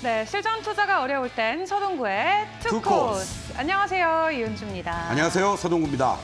네, 실전 투자가 어려울 땐 서동구의 투코스. 안녕하세요, 이은주입니다. 안녕하세요, 서동구입니다.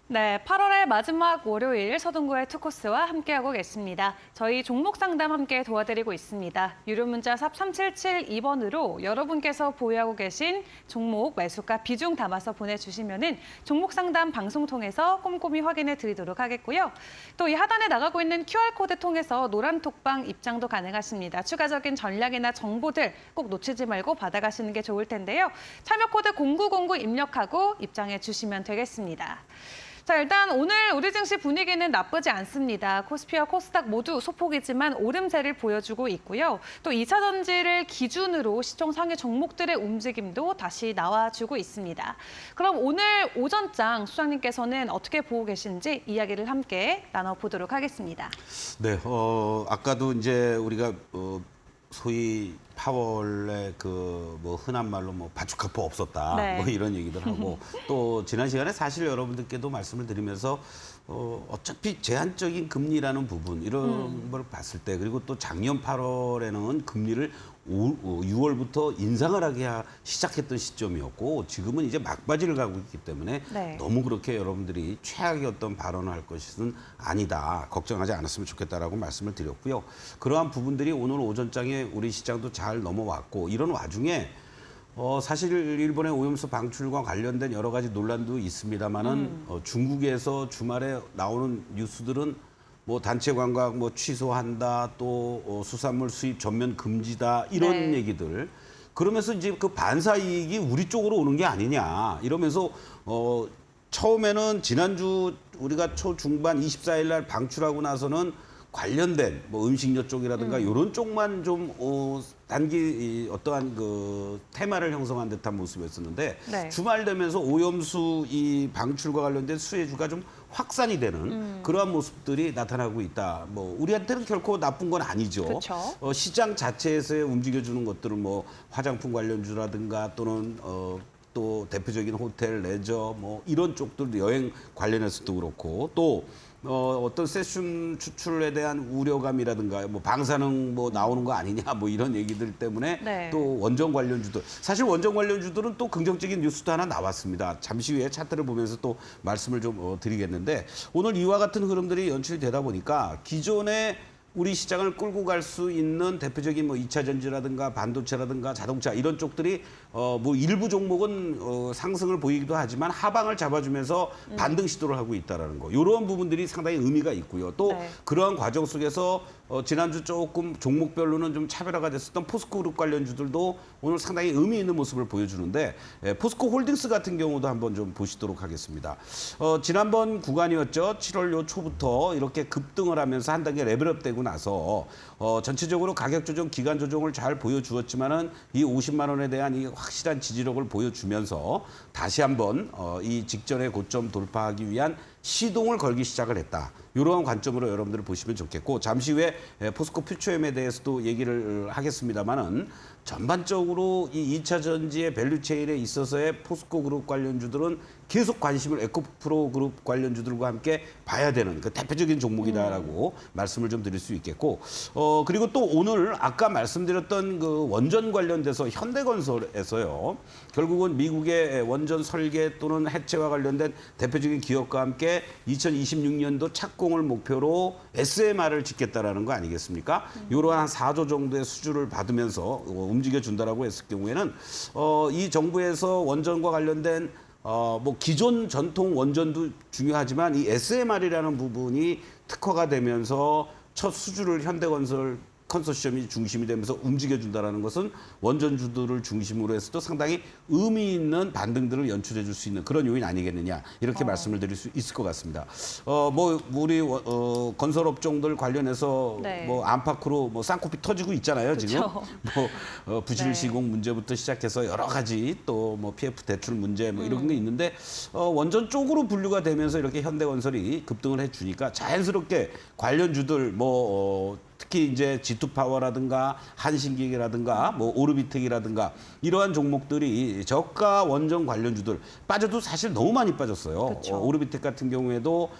네, 8월의 마지막 월요일 서동구의 투코스와 함께하고 계십니다. 저희 종목 상담 함께 도와드리고 있습니다. 유료 문자 샵 3772번으로 여러분께서 보유하고 계신 종목 매수가 비중 담아서 보내주시면은 종목 상담 방송 통해서 꼼꼼히 확인해 드리도록 하겠고요. 또 이 하단에 나가고 있는 QR코드 통해서 노란 톡방 입장도 가능하십니다. 추가적인 전략이나 정보들 꼭 놓치지 말고 받아가시는 게 좋을 텐데요. 참여 코드 0909 입력하고 입장해 주시면 되겠습니다. 자, 일단 오늘 우리 증시 분위기는 나쁘지 않습니다. 코스피와 코스닥 모두 소폭이지만 오름세를 보여주고 있고요. 또 2차 전지를 기준으로 시총 상위 종목들의 움직임도 다시 나와주고 있습니다. 그럼 오늘 오전장 수장님께서는 어떻게 보고 계신지 이야기를 함께 나눠보도록 하겠습니다. 네, 아까도 이제 우리가 소위 파월에 그 뭐 흔한 말로 뭐 바주카포 없었다 네. 뭐 이런 얘기들 하고 또 지난 시간에 사실 여러분들께도 말씀을 드리면서 어차피 제한적인 금리라는 부분 이런 걸 봤을 때 그리고 또 작년 8월에는 금리를 6월부터 인상을 하게 시작했던 시점이었고 지금은 이제 막바지를 가고 있기 때문에 네. 너무 그렇게 여러분들이 최악의 어떤 발언을 할 것은 아니다. 걱정하지 않았으면 좋겠다라고 말씀을 드렸고요. 그러한 부분들이 오늘 오전장에 우리 시장도 잘 넘어왔고 이런 와중에 사실 일본의 오염수 방출과 관련된 여러 가지 논란도 있습니다만은 중국에서 주말에 나오는 뉴스들은 뭐 단체 관광 뭐 취소한다 또 수산물 수입 전면 금지다 이런 네. 얘기들 그러면서 이제 그 반사 이익이 우리 쪽으로 오는 게 아니냐 이러면서 처음에는 지난주 우리가 초중반 24일 날 방출하고 나서는 관련된 뭐 음식료 쪽이라든가 이런 쪽만 좀 단기 어떠한 그 테마를 형성한 듯한 모습이었었는데 네. 주말 되면서 오염수 이 방출과 관련된 수혜주가 좀 확산이 되는 그러한 모습들이 나타나고 있다. 뭐 우리한테는 결코 나쁜 건 아니죠. 그쵸. 시장 자체에서 움직여주는 것들은 뭐 화장품 관련주라든가 또는 또 대표적인 호텔, 레저 뭐 이런 쪽들도 여행 관련해서도 그렇고 또 어떤 세슘 추출에 대한 우려감이라든가 뭐 방사능 뭐 나오는 거 아니냐 뭐 이런 얘기들 때문에 네. 또 원전 관련주들 사실 원전 관련주들은 또 긍정적인 뉴스도 하나 나왔습니다. 잠시 후에 차트를 보면서 또 말씀을 좀 드리겠는데 오늘 이와 같은 흐름들이 연출이 되다 보니까 기존의 우리 시장을 끌고 갈 수 있는 대표적인 뭐 2차 전지라든가 반도체라든가 자동차 이런 쪽들이 뭐 일부 종목은 상승을 보이기도 하지만 하방을 잡아주면서 반등 시도를 하고 있다라는 거. 이런 부분들이 상당히 의미가 있고요. 또 네. 그러한 과정 속에서 지난주 조금 종목별로는 좀 차별화가 됐었던 포스코 그룹 관련주들도 오늘 상당히 의미 있는 모습을 보여주는데 포스코 홀딩스 같은 경우도 한번 좀 보시도록 하겠습니다. 지난번 구간이었죠. 7월 요 초부터 이렇게 급등을 하면서 한 단계 레벨업되고 나서 전체적으로 가격 조정, 기간 조정을 잘 보여주었지만은 이 50만 원에 대한 이 확실한 지지력을 보여주면서 다시 한번 이 직전의 고점 돌파하기 위한 시동을 걸기 시작을 했다. 이러한 관점으로 여러분들을 보시면 좋겠고 잠시 후에 포스코 퓨처엠에 대해서도 얘기를 하겠습니다만은 전반적으로 이 2차 전지의 밸류체인에 있어서의 포스코 그룹 관련주들은 계속 관심을 에코프로 그룹 관련주들과 함께 봐야 되는 그 대표적인 종목이다라고 말씀을 좀 드릴 수 있겠고 그리고 또 오늘 아까 말씀드렸던 그 원전 관련돼서 현대건설에서요 결국은 미국의 원전 설계 또는 해체와 관련된 대표적인 기업과 함께 2026년도 착공을 목표로 SMR을 짓겠다라는 거 아니겠습니까? 이러한 한 4조 정도의 수주를 받으면서 움직여준다라고 했을 경우에는 이 정부에서 원전과 관련된 뭐 기존 전통 원전도 중요하지만 이 SMR이라는 부분이 특화가 되면서 첫 수주를 현대건설 컨소시엄이 중심이 되면서 움직여준다는 것은 원전주들을 중심으로 해서도 상당히 의미 있는 반등들을 연출해 줄 수 있는 그런 요인 아니겠느냐 이렇게 말씀을 드릴 수 있을 것 같습니다. 뭐 우리 건설업종들 관련해서 네. 뭐 안팎으로 뭐 쌍코피 터지고 있잖아요 지금. 그쵸. 뭐 부실 네. 시공 문제부터 시작해서 여러 가지 또 뭐 PF 대출 문제 뭐 이런 게 있는데 원전 쪽으로 분류가 되면서 이렇게 현대건설이 급등을 해주니까 자연스럽게 관련주들 뭐 특히 이제 G2파워라든가 한신기계라든가 뭐 오르비텍이라든가 이러한 종목들이 저가 원전 관련주들 빠져도 사실 너무 많이 빠졌어요. 그쵸. 오르비텍 같은 경우에도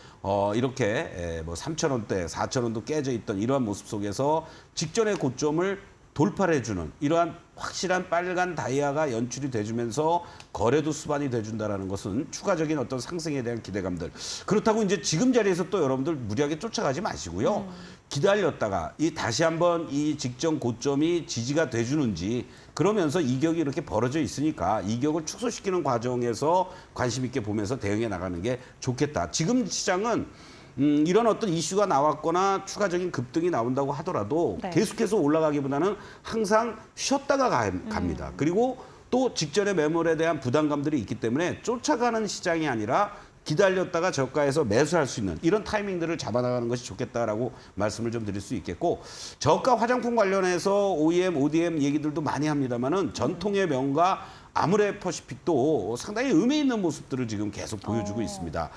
이렇게 뭐 3,000원대, 4,000원도 깨져 있던 이러한 모습 속에서 직전의 고점을 돌파를 해주는 이러한 확실한 빨간 다이아가 연출이 돼주면서 거래도 수반이 돼준다라는 것은 추가적인 어떤 상승에 대한 기대감들. 그렇다고 이제 지금 자리에서 또 여러분들 무리하게 쫓아가지 마시고요. 기다렸다가 이 다시 한번 이 직전 고점이 지지가 돼주는지 그러면서 이격이 이렇게 벌어져 있으니까 이격을 축소시키는 과정에서 관심 있게 보면서 대응해 나가는 게 좋겠다. 지금 시장은 이런 어떤 이슈가 나왔거나 추가적인 급등이 나온다고 하더라도 네. 계속해서 올라가기보다는 항상 쉬었다가 갑니다. 그리고 또 직전의 매물에 대한 부담감들이 있기 때문에 쫓아가는 시장이 아니라 기다렸다가 저가에서 매수할 수 있는 이런 타이밍들을 잡아나가는 것이 좋겠다라고 말씀을 좀 드릴 수 있겠고 저가 화장품 관련해서 OEM, ODM 얘기들도 많이 합니다만은 전통의 명가 아모레 퍼시픽도 상당히 의미 있는 모습들을 지금 계속 보여주고 있습니다.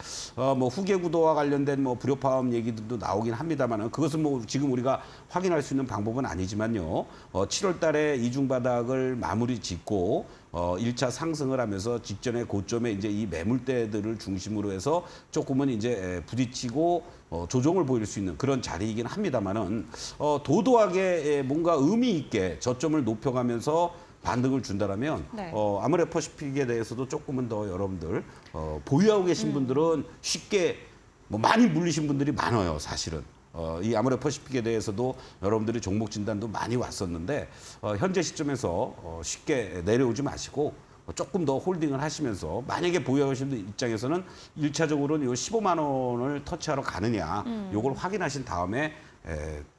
뭐 후계 구도와 관련된 뭐 불협화음 얘기들도 나오긴 합니다만은 그것은 뭐 지금 우리가 확인할 수 있는 방법은 아니지만요. 7월 달에 이중 바닥을 마무리 짓고 1차 상승을 하면서 직전에 고점에 이제 이 매물대들을 중심으로 해서 조금은 이제 부딪히고 조정을 보일 수 있는 그런 자리이긴 합니다만은 도도하게 뭔가 의미 있게 저점을 높여가면서 반등을 준다라면 네. 아모레 퍼시픽에 대해서도 조금은 더 여러분들 보유하고 계신 분들은 쉽게 뭐 많이 물리신 분들이 많아요, 사실은. 이 아모레 퍼시픽에 대해서도 여러분들이 종목 진단도 많이 왔었는데 현재 시점에서 쉽게 내려오지 마시고 조금 더 홀딩을 하시면서 만약에 보유하시는 분들 입장에서는 1차적으로는 요 15만 원을 터치하러 가느냐 요걸 확인하신 다음에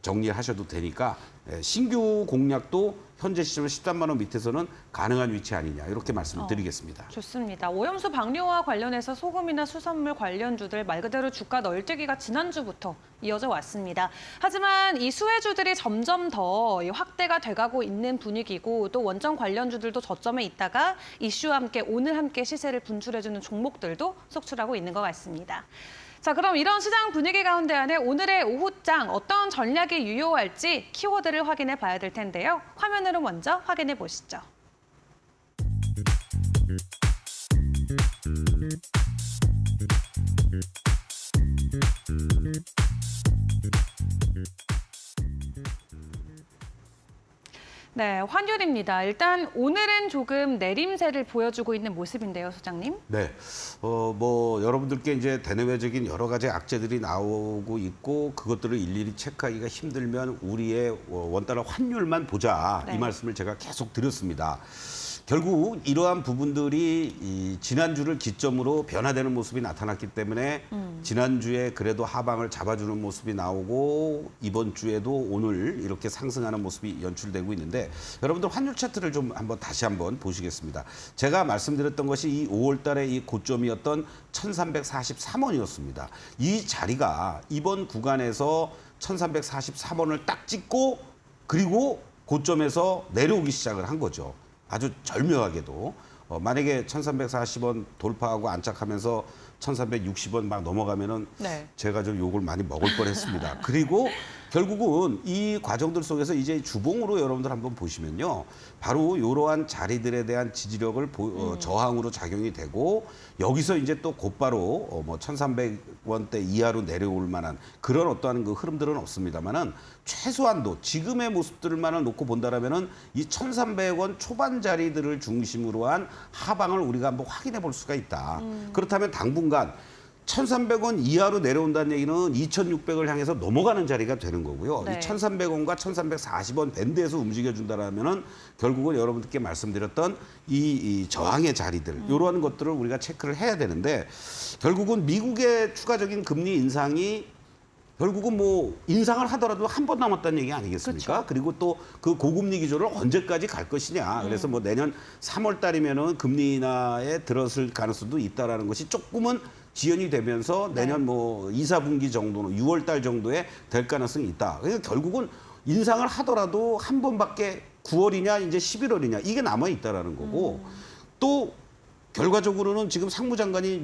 정리하셔도 되니까 신규 공략도 현재 시점에 13만 원 밑에서는 가능한 위치 아니냐 이렇게 말씀을 드리겠습니다. 좋습니다. 오염수 방류와 관련해서 소금이나 수산물 관련주들 말 그대로 주가 널뛰기가 지난주부터 이어져 왔습니다. 하지만 이 수혜주들이 점점 더 확대가 돼가고 있는 분위기고 또 원전 관련주들도 저점에 있다가 이슈와 함께 오늘 함께 시세를 분출해주는 종목들도 속출하고 있는 것 같습니다. 자, 그럼 이런 시장 분위기 가운데 안에 오늘의 오후장 어떤 전략이 유효할지 키워드를 확인해 봐야 될 텐데요. 화면으로 먼저 확인해 보시죠. 네, 환율입니다. 일단 오늘은 조금 내림세를 보여주고 있는 모습인데요, 소장님. 네, 뭐 여러분들께 이제 대내외적인 여러 가지 악재들이 나오고 있고 그것들을 일일이 체크하기가 힘들면 우리의 원달러 환율만 보자 네. 이 말씀을 제가 계속 드렸습니다. 결국 이러한 부분들이 이 지난주를 기점으로 변화되는 모습이 나타났기 때문에 지난주에 그래도 하방을 잡아주는 모습이 나오고 이번 주에도 오늘 이렇게 상승하는 모습이 연출되고 있는데 여러분들 환율 차트를 좀 다시 한번 보시겠습니다. 제가 말씀드렸던 것이 이 5월 달에 이 고점이었던 1343원이었습니다. 이 자리가 이번 구간에서 1343원을 딱 찍고 그리고 고점에서 내려오기 시작을 한 거죠. 아주 절묘하게도 만약에 1340원 돌파하고 안착하면서 1360원 막 넘어가면은 네. 제가 좀 욕을 많이 먹을 뻔했습니다. 그리고 결국은 이 과정들 속에서 이제 주봉으로 여러분들 한번 보시면요. 바로 이러한 자리들에 대한 지지력을 저항으로 작용이 되고 여기서 이제 또 곧바로 뭐 1300원대 이하로 내려올 만한 그런 어떠한 그 흐름들은 없습니다만은 최소한도 지금의 모습들만을 놓고 본다라면은 이 1300원 초반 자리들을 중심으로 한 하방을 우리가 한번 확인해 볼 수가 있다. 그렇다면 당분간 1,300원 이하로 내려온다는 얘기는 2,600을 향해서 넘어가는 자리가 되는 거고요. 네. 이 1,300원과 1,340원 밴드에서 움직여준다라면은 결국은 여러분들께 말씀드렸던 이 저항의 자리들 이러한 것들을 우리가 체크를 해야 되는데 결국은 미국의 추가적인 금리 인상이 결국은 뭐 인상을 하더라도 한 번 남았다는 얘기 아니겠습니까? 그렇죠. 그리고 또 그 고금리 기조를 언제까지 갈 것이냐. 그래서 뭐 내년 3월 달이면은 금리 인하에 들었을 가능성도 있다라는 것이 조금은 지연이 되면서 내년 뭐 2, 4분기 정도는 6월 달 정도에 될 가능성이 있다. 그러니까 결국은 인상을 하더라도 한 번밖에 9월이냐 이제 11월이냐 이게 남아 있다라는 거고 또 결과적으로는 지금 상무장관이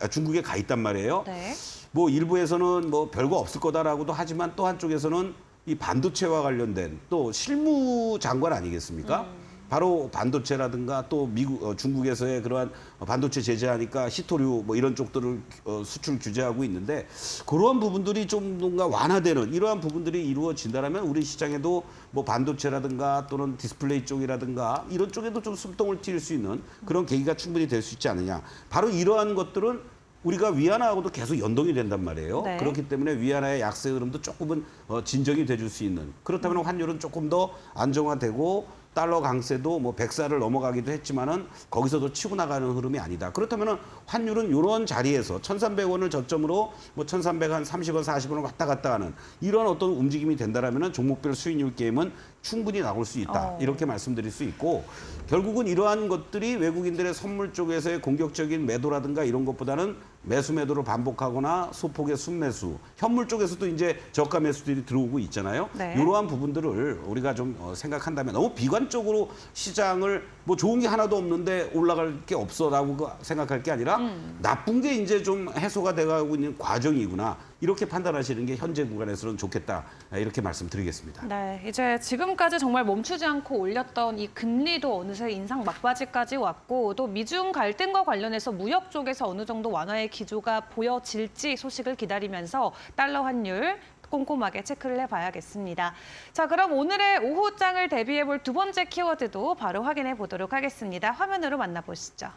중국에 가 있단 말이에요. 네. 뭐 일부에서는 뭐 별거 없을 거다라고도 하지만 또 한쪽에서는 이 반도체와 관련된 또 실무 장관 아니겠습니까? 바로 반도체라든가 또 중국에서의 그러한 반도체 제재하니까 히토류 뭐 이런 쪽들을 수출 규제하고 있는데 그러한 부분들이 좀 뭔가 완화되는 이러한 부분들이 이루어진다면 우리 시장에도 뭐 반도체라든가 또는 디스플레이 쪽이라든가 이런 쪽에도 좀 숨통을 틔울 수 있는 그런 계기가 충분히 될 수 있지 않느냐. 바로 이러한 것들은 우리가 위안화하고도 계속 연동이 된단 말이에요. 네. 그렇기 때문에 위안화의 약세 흐름도 조금은 진정이 돼줄 수 있는. 그렇다면 환율은 조금 더 안정화되고 달러 강세도 뭐 100살을 넘어가기도 했지만은 거기서도 치고 나가는 흐름이 아니다. 그렇다면은 환율은 이런 자리에서 1,300원을 저점으로 뭐 1,330원, 40원을 왔다 갔다 하는 이런 어떤 움직임이 된다라면은 종목별 수익률 게임은 충분히 나올 수 있다. 이렇게 말씀드릴 수 있고 결국은 이러한 것들이 외국인들의 선물 쪽에서의 공격적인 매도라든가 이런 것보다는 매수 매도를 반복하거나 소폭의 순매수, 현물 쪽에서도 이제 저가 매수들이 들어오고 있잖아요. 네. 이러한 부분들을 우리가 좀 생각한다면 너무 비관적 전반적으로 시장을 뭐 좋은 게 하나도 없는데 올라갈 게 없어라고 생각할 게 아니라 나쁜 게 이제 좀 해소가 돼가고 있는 과정이구나. 이렇게 판단하시는 게 현재 구간에서는 좋겠다. 이렇게 말씀드리겠습니다. 네, 이제 지금까지 정말 멈추지 않고 올렸던 이 금리도 어느새 인상 막바지까지 왔고 또 미중 갈등과 관련해서 무역 쪽에서 어느 정도 완화의 기조가 보여질지 소식을 기다리면서 달러 환율 꼼꼼하게 체크를 해봐야겠습니다. 자, 그럼 오늘의 오후장을 대비해볼 두 번째 키워드도 바로 확인해 보도록 하겠습니다. 화면으로 만나보시죠.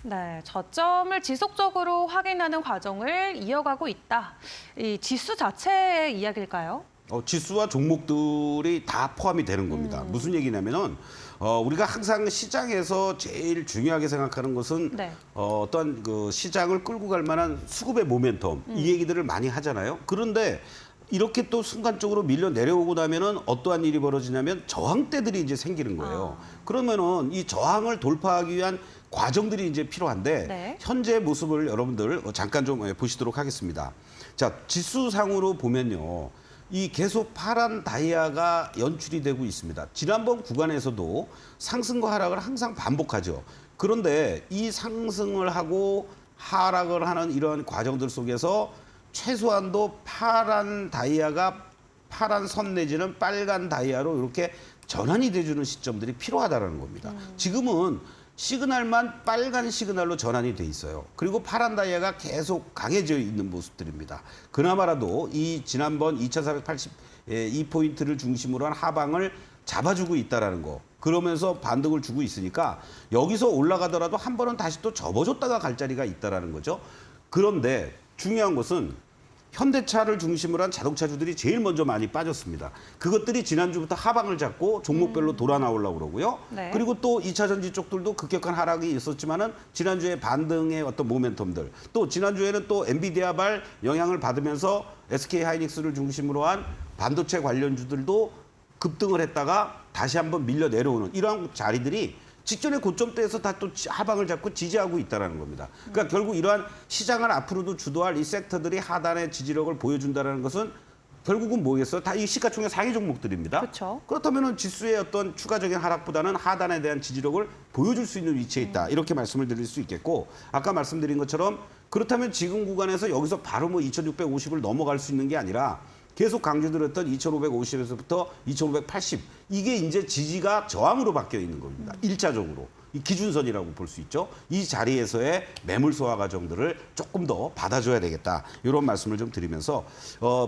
네, 저점을 지속적으로 확인하는 과정을 이어가고 있다. 이 지수 자체의 이야기일까요? 지수와 종목들이 다 포함이 되는 겁니다. 무슨 얘기냐면은 우리가 항상 시장에서 제일 중요하게 생각하는 것은 네. 어떤 그 시장을 끌고 갈 만한 수급의 모멘텀 이 얘기들을 많이 하잖아요. 그런데 이렇게 또 순간적으로 밀려 내려오고 나면은 어떠한 일이 벌어지냐면 저항대들이 이제 생기는 거예요. 그러면은 이 저항을 돌파하기 위한 과정들이 이제 필요한데 네. 현재 모습을 여러분들 잠깐 좀 보시도록 하겠습니다. 자, 지수상으로 보면요. 이 계속 파란 다이아가 연출이 되고 있습니다. 지난번 구간에서도 상승과 하락을 항상 반복하죠. 그런데 이 상승을 하고 하락을 하는 이런 과정들 속에서 최소한도 파란 다이아가 파란 선 내지는 빨간 다이아로 이렇게 전환이 돼주는 시점들이 필요하다는 겁니다. 지금은 시그널만 빨간 시그널로 전환이 돼 있어요. 그리고 파란 다이아가 계속 강해져 있는 모습들입니다. 그나마라도 이 지난번 2482포인트를 중심으로 한 하방을 잡아주고 있다는 거. 그러면서 반등을 주고 있으니까 여기서 올라가더라도 한 번은 다시 또 접어줬다가 갈 자리가 있다는 거죠. 그런데 중요한 것은 현대차를 중심으로 한 자동차주들이 제일 먼저 많이 빠졌습니다. 그것들이 지난주부터 하방을 잡고 종목별로 돌아 나오려고 그러고요. 네. 그리고 또 2차 전지 쪽들도 급격한 하락이 있었지만은 지난주에 반등의 어떤 모멘텀들, 또 지난주에는 또 엔비디아발 영향을 받으면서 SK 하이닉스를 중심으로 한 반도체 관련주들도 급등을 했다가 다시 한번 밀려 내려오는 이러한 자리들이 직전의 고점대에서 다 또 하방을 잡고 지지하고 있다는 겁니다. 그러니까 결국 이러한 시장을 앞으로도 주도할 이 섹터들이 하단의 지지력을 보여준다는 것은 결국은 뭐겠어요? 다 이 시가총액 상위 종목들입니다. 그렇죠. 그렇다면 지수의 어떤 추가적인 하락보다는 하단에 대한 지지력을 보여줄 수 있는 위치에 있다. 이렇게 말씀을 드릴 수 있겠고 아까 말씀드린 것처럼 그렇다면 지금 구간에서 여기서 바로 뭐 2650을 넘어갈 수 있는 게 아니라 계속 강조드렸던 2550에서부터 2580 이게 이제 지지가 저항으로 바뀌어 있는 겁니다. 일차적으로. 이 기준선이라고 볼 수 있죠. 이 자리에서의 매물 소화 과정들을 조금 더 받아줘야 되겠다. 이런 말씀을 좀 드리면서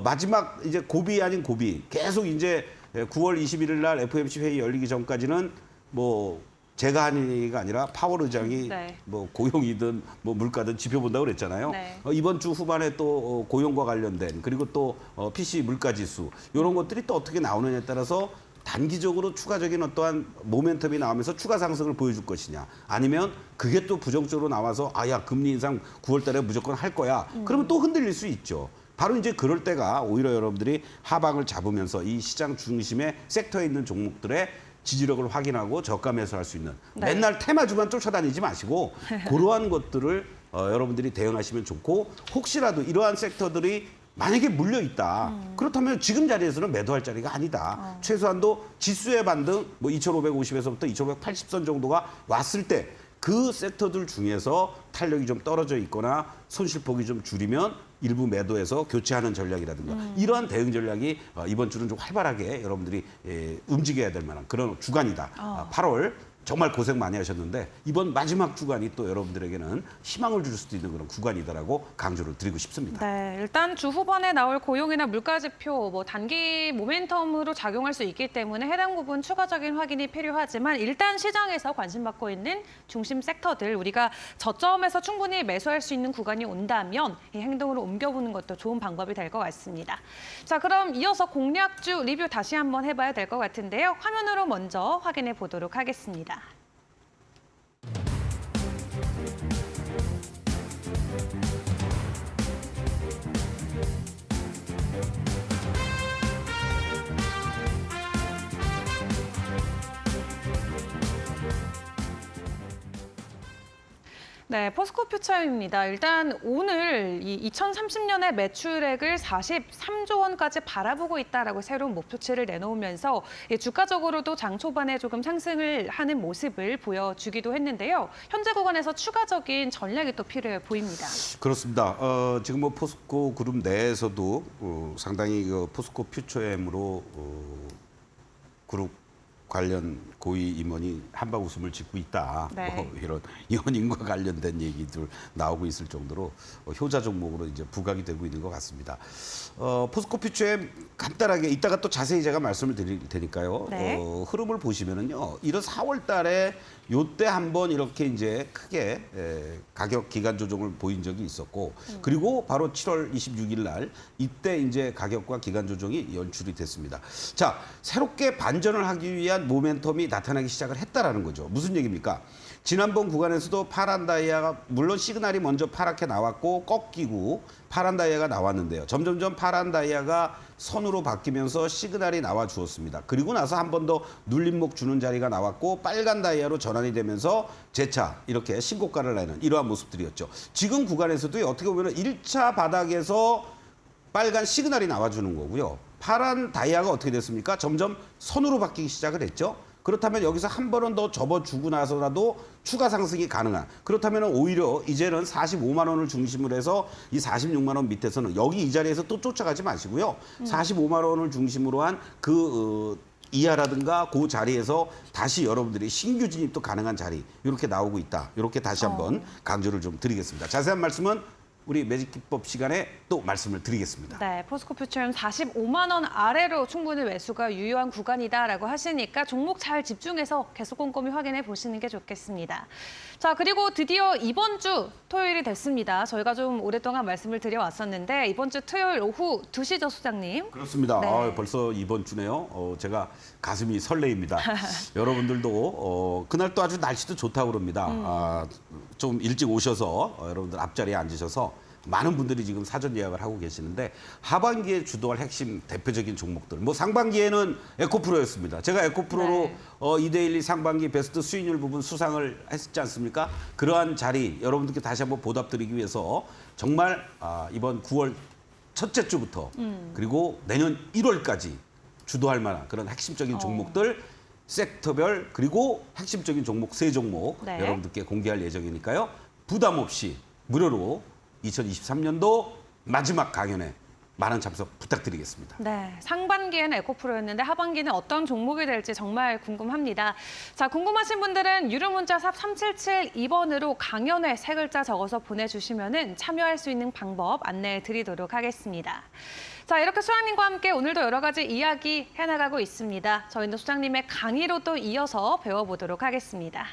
마지막 이제 고비 아닌 고비 계속 이제 9월 21일 날 FOMC 회의 열리기 전까지는 뭐 제가 한 얘기가 아니라 파월 의장이 네. 뭐 고용이든 뭐 물가든 지펴본다고 그랬잖아요. 네. 이번 주 후반에 또 고용과 관련된 그리고 또 PC 물가 지수 이런 것들이 또 어떻게 나오느냐에 따라서 단기적으로 추가적인 어떠한 모멘텀이 나오면서 추가 상승을 보여줄 것이냐 아니면 그게 또 부정적으로 나와서 아야 금리 인상 9월 달에 무조건 할 거야. 그러면 또 흔들릴 수 있죠. 바로 이제 그럴 때가 오히려 여러분들이 하방을 잡으면서 이 시장 중심의 섹터에 있는 종목들의 지지력을 확인하고 저가 매수할 수 있는 네. 맨날 테마주만 쫓아다니지 마시고 그러한 것들을 여러분들이 대응하시면 좋고 혹시라도 이러한 섹터들이 만약에 물려 있다. 그렇다면 지금 자리에서는 매도할 자리가 아니다. 최소한도 지수의 반등 뭐 2550에서부터 2580선 정도가 왔을 때 그 섹터들 중에서 탄력이 좀 떨어져 있거나 손실폭이 좀 줄이면 일부 매도해서 교체하는 전략이라든가 이러한 대응 전략이 이번 주는 좀 활발하게 여러분들이 움직여야 될 만한 그런 주간이다. 8월 정말 고생 많이 하셨는데 이번 마지막 주간이 또 여러분들에게는 희망을 줄 수도 있는 그런 구간이다라고 강조를 드리고 싶습니다. 네, 일단 주 후반에 나올 고용이나 물가 지표, 뭐 단기 모멘텀으로 작용할 수 있기 때문에 해당 부분 추가적인 확인이 필요하지만 일단 시장에서 관심받고 있는 중심 섹터들 우리가 저점에서 충분히 매수할 수 있는 구간이 온다면 이 행동으로 옮겨보는 것도 좋은 방법이 될 것 같습니다. 자, 그럼 이어서 공략주 리뷰 다시 한번 해봐야 될 것 같은데요. 화면으로 먼저 확인해 보도록 하겠습니다. 네, 포스코 퓨처입니다. 일단 오늘 이 2030년의 매출액을 43조 원까지 바라보고 있다라고 새로운 목표치를 내놓으면서 주가적으로도 장 초반에 조금 상승을 하는 모습을 보여주기도 했는데요. 현재 구간에서 추가적인 전략이 또 필요해 보입니다. 그렇습니다. 지금 뭐 포스코 그룹 내에서도 상당히 포스코 퓨처엠으로 그룹 관련 고위 임원이 한방 웃음을 짓고 있다. 네. 뭐 이런 연임과 관련된 얘기들 나오고 있을 정도로 효자 종목으로 이제 부각이 되고 있는 것 같습니다. 포스코 퓨처엠 간단하게 이따가 또 자세히 제가 말씀을 드릴 테니까요. 네. 흐름을 보시면은요. 이런 4월 달에 요때 한번 이렇게 이제 크게 가격 기간 조정을 보인 적이 있었고 그리고 바로 7월 26일 날 이때 이제 가격과 기간 조정이 연출이 됐습니다. 자, 새롭게 반전을 하기 위한 모멘텀이 나타나기 시작을 했다라는 거죠. 무슨 얘기입니까? 지난번 구간에서도 파란 다이아가 물론 시그널이 먼저 파랗게 나왔고 꺾이고 파란 다이아가 나왔는데요. 점점점 파란 다이아가 선으로 바뀌면서 시그널이 나와 주었습니다. 그리고 나서 한 번 더 눌림목 주는 자리가 나왔고 빨간 다이아로 전환이 되면서 재차 이렇게 신고가를 내는 이러한 모습들이었죠. 지금 구간에서도 어떻게 보면 1차 바닥에서 빨간 시그널이 나와주는 거고요. 파란 다이아가 어떻게 됐습니까? 점점 선으로 바뀌기 시작을 했죠. 그렇다면 여기서 한 번은 더 접어주고 나서라도 추가 상승이 가능한. 그렇다면 오히려 이제는 45만 원을 중심으로 해서 이 46만 원 밑에서는 여기 이 자리에서 또 쫓아가지 마시고요. 45만 원을 중심으로 한 이하라든가 그 자리에서 다시 여러분들이 신규 진입도 가능한 자리 이렇게 나오고 있다. 이렇게 다시 한번 강조를 좀 드리겠습니다. 자세한 말씀은 우리 매직기법 시간에 또 말씀을 드리겠습니다. 네, 포스코 퓨처엠 45만 원 아래로 충분히 매수가 유효한 구간이다라고 하시니까 종목 잘 집중해서 계속 꼼꼼히 확인해 보시는 게 좋겠습니다. 자, 그리고 드디어 이번 주 토요일이 됐습니다. 저희가 좀 오랫동안 말씀을 드려왔었는데 이번 주 토요일 오후 2시죠, 소장님? 그렇습니다. 네. 벌써 이번 주네요. 제가 가슴이 설레입니다. 여러분들도 그날 또 아주 날씨도 좋다고 그럽니다. 좀 일찍 오셔서 여러분들 앞자리에 앉으셔서 많은 분들이 지금 사전 예약을 하고 계시는데 하반기에 주도할 핵심 대표적인 종목들. 뭐 상반기에는 에코프로였습니다. 제가 에코프로로 네. 이데일리 상반기 베스트 수익률 부분 수상을 했지 않습니까? 그러한 자리 여러분들께 다시 한번 보답드리기 위해서 정말 이번 9월 첫째 주부터 그리고 내년 1월까지 주도할 만한 그런 핵심적인 종목들 섹터별 그리고 핵심적인 종목 3종목 네. 여러분들께 공개할 예정이니까요. 부담 없이 무료로 2023년도 마지막 강연에 많은 참석 부탁드리겠습니다. 네, 상반기에는 에코프로였는데 하반기는 어떤 종목이 될지 정말 궁금합니다. 자, 궁금하신 분들은 유료 문자 샵 3772번으로 강연회 3글자 적어서 보내주시면 참여할 수 있는 방법 안내해 드리도록 하겠습니다. 자, 이렇게 소장님과 함께 오늘도 여러 가지 이야기 해나가고 있습니다. 저희는 소장님의 강의로 또 이어서 배워보도록 하겠습니다.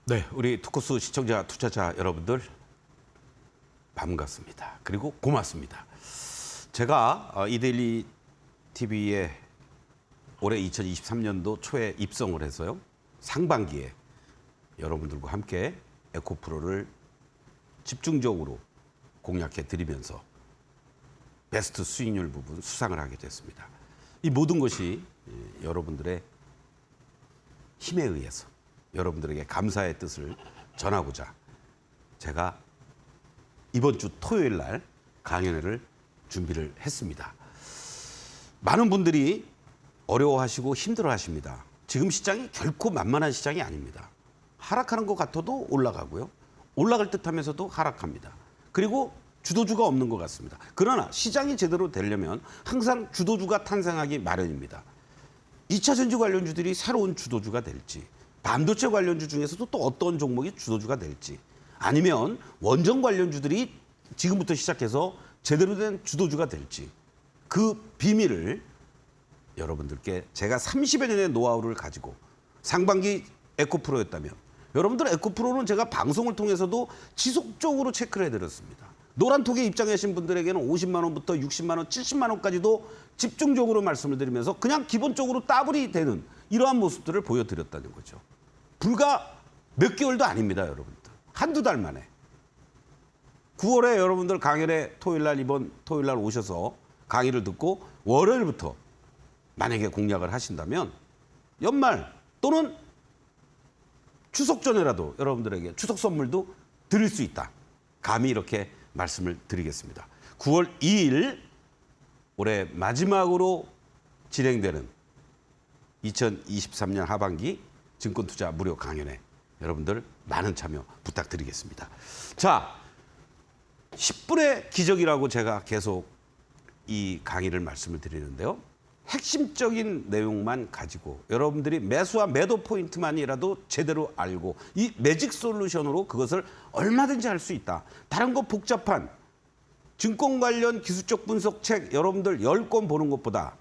네, 우리 투코스 시청자, 투자자 여러분들 반갑습니다. 그리고 고맙습니다. 제가 이데일리 TV에 올해 2023년도 초에 입성을 해서요. 상반기에 여러분들과 함께 에코프로를 집중적으로 공략해 드리면서 베스트 수익률 부분 수상을 하게 됐습니다. 이 모든 것이 여러분들의 힘에 의해서 여러분들에게 감사의 뜻을 전하고자 제가 이번 주 토요일 날 강연회를 준비를 했습니다. 많은 분들이 어려워하시고 힘들어하십니다. 지금 시장이 결코 만만한 시장이 아닙니다. 하락하는 것 같아도 올라가고요. 올라갈 듯하면서도 하락합니다. 그리고 주도주가 없는 것 같습니다. 그러나 시장이 제대로 되려면 항상 주도주가 탄생하기 마련입니다. 2차 전지 관련주들이 새로운 주도주가 될지, 반도체 관련주 중에서도 또 어떤 종목이 주도주가 될지, 아니면 원전 관련주들이 지금부터 시작해서 제대로 된 주도주가 될지, 그 비밀을 여러분들께 제가 30여 년의 노하우를 가지고 상반기 에코프로였다면, 여러분들 에코프로는 제가 방송을 통해서도 지속적으로 체크를 해드렸습니다. 노란톡에 입장하신 분들에게는 50만 원부터 60만 원, 70만 원까지도 집중적으로 말씀을 드리면서 그냥 기본적으로 따블이 되는 이러한 모습들을 보여드렸다는 거죠. 불과 몇 개월도 아닙니다, 여러분들. 한두 달 만에. 9월에 여러분들 강연에 이번 토요일 날 오셔서 강의를 듣고 월요일부터 만약에 공략을 하신다면 연말 또는 추석 전에라도 여러분들에게 추석 선물도 드릴 수 있다. 감히 이렇게 말씀을 드리겠습니다. 9월 2일 올해 마지막으로 진행되는 2023년 하반기 증권투자 무료 강연에 여러분들 많은 참여 부탁드리겠습니다. 자, 10분의 기적이라고 제가 계속 이 강의를 말씀을 드리는데요. 핵심적인 내용만 가지고 여러분들이 매수와 매도 포인트만이라도 제대로 알고 이 매직 솔루션으로 그것을 얼마든지 할 수 있다. 다른 거 복잡한 증권 관련 기술적 분석 책 여러분들 10권 보는 것보다